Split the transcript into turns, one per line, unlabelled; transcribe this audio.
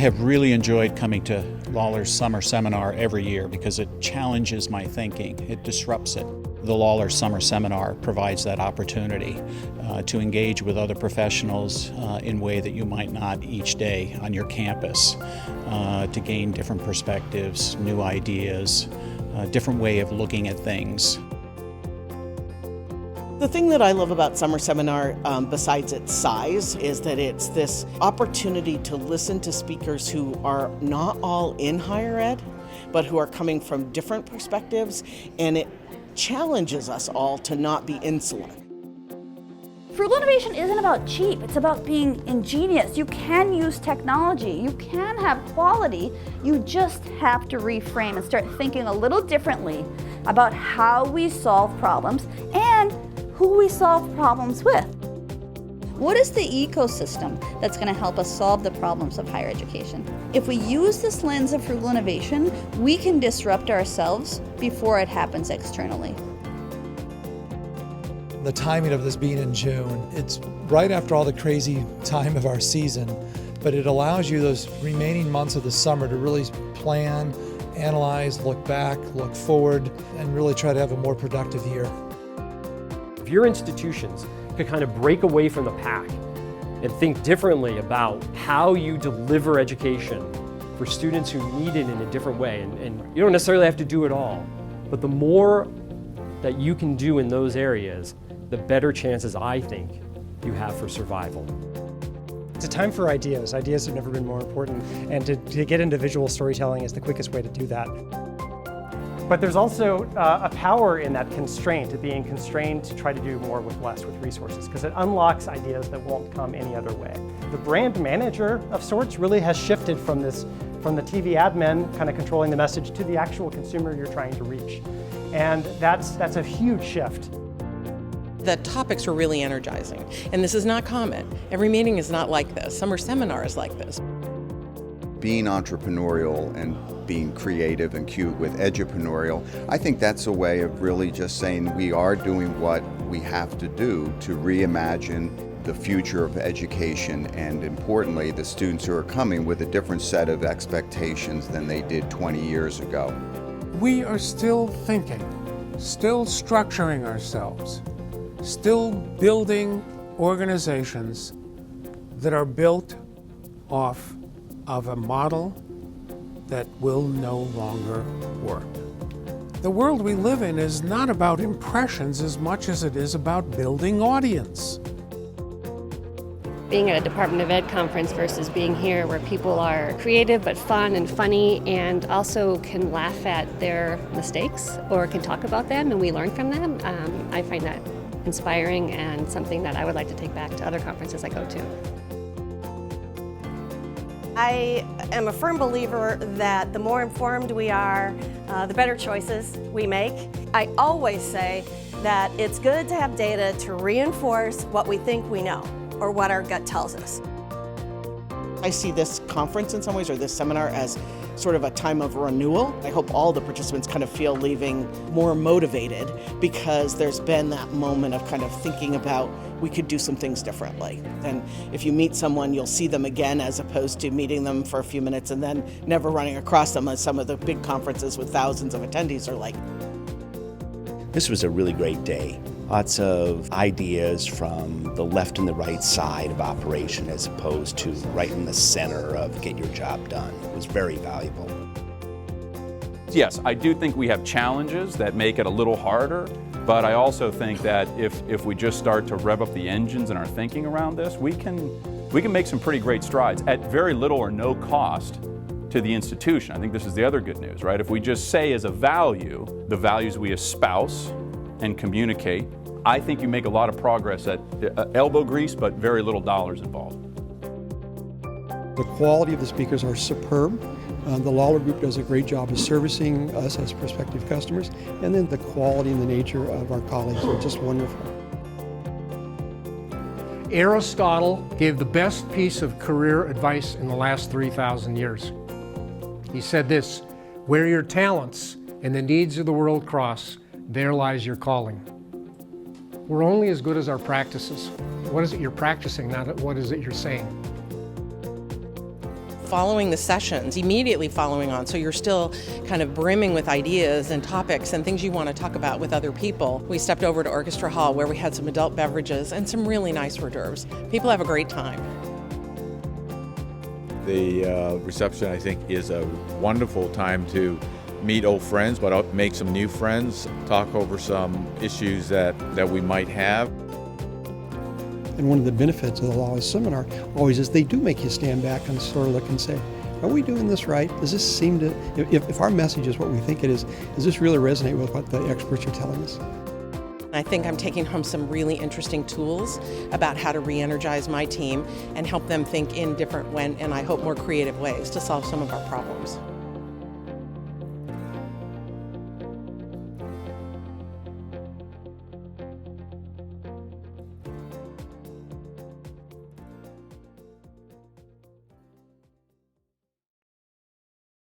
have really enjoyed coming to Lawler's summer seminar every year because it challenges my thinking. It disrupts it. The Lawler Summer Seminar provides that opportunity to engage with other professionals in a way that you might not each day on your campus, to gain different perspectives, new ideas, a different way of looking at things.
The thing that I love about Summer Seminar, besides its size, is that it's this opportunity to listen to speakers who are not all in higher ed, but who are coming from different perspectives, and it challenges us all to not be insular.
Frugal innovation isn't about cheap, it's about being ingenious. You can use technology, you can have quality, you just have to reframe and start thinking a little differently about how we solve problems and who we solve problems with. What is the ecosystem that's going to help us solve the problems of higher education? If we use this lens of frugal innovation, we can disrupt ourselves before it happens externally.
The timing of this being in June, it's right after all the crazy time of our season, but it allows you those remaining months of the summer to really plan, analyze, look back, look forward, and really try to have a more productive year.
If your institutions could kind of break away from the pack and think differently about how you deliver education for students who need it in a different way, and you don't necessarily have to do it all, but the more that you can do in those areas, the better chances I think you have for survival.
It's a time for ideas. Ideas have never been more important, and to get into visual storytelling is the quickest way to do that. But there's also a power in that constraint, of being constrained to try to do more with less with resources, because it unlocks ideas that won't come any other way. The brand manager of sorts really has shifted from the TV admin kind of controlling the message to the actual consumer you're trying to reach. And that's a huge shift.
The topics were really energizing, and this is not common. Every meeting is not like this. Summer seminar is like this.
Being entrepreneurial and being creative and cute with Edupreneurial, I think that's a way of really just saying we are doing what we have to do to reimagine the future of education, and importantly, the students who are coming with a different set of expectations than they did 20 years ago.
We are still thinking, still structuring ourselves, still building organizations that are built off of a model that will no longer work. The world we live in is not about impressions as much as it is about building audience.
Being at a Department of Ed conference versus being here where people are creative but fun and funny and also can laugh at their mistakes or can talk about them and we learn from them, I find that inspiring and something that I would like to take back to other conferences I go to.
I am a firm believer that the more informed we are, the better choices we make. I always say that it's good to have data to reinforce what we think we know or what our gut tells us.
I see this conference in some ways, or this seminar, as sort of a time of renewal. I hope all the participants kind of feel leaving more motivated because there's been that moment of kind of thinking about we could do some things differently. And if you meet someone, you'll see them again as opposed to meeting them for a few minutes and then never running across them, as some of the big conferences with thousands of attendees are like.
This was a really great day. Lots of ideas from the left and the right side of operation as opposed to right in the center of get your job done. It was very valuable.
Yes, I do think we have challenges that make it a little harder, but I also think that if we just start to rev up the engines in our thinking around this, we can make some pretty great strides at very little or no cost to the institution. I think this is the other good news, right? If we just say as a value, the values we espouse and communicate, I think you make a lot of progress at elbow grease, but very little dollars involved.
The quality of the speakers are superb. The Lawler Group does a great job of servicing us as prospective customers, and then the quality and the nature of our colleagues are just wonderful.
Aristotle gave the best piece of career advice in the last 3,000 years. He said this: where your talents and the needs of the world cross, there lies your calling. We're only as good as our practices. What is it you're practicing, not what is it you're saying?
following the sessions, immediately following on, so you're still kind of brimming with ideas and topics and things you want to talk about with other people. We stepped over to Orchestra Hall where we had some adult beverages and some really nice hors d'oeuvres. People have a great time.
The reception, I think, is a wonderful time to meet old friends, but make some new friends, talk over some issues that we might have.
And one of the benefits of the Law Seminar always is they do make you stand back and sort of look and say, are we doing this right? Does this seem to, if our message is what we think it is, does this really resonate with what the experts are telling us?
I think I'm taking home some really interesting tools about how to re-energize my team and help them think in different and I hope more creative ways to solve some of our problems.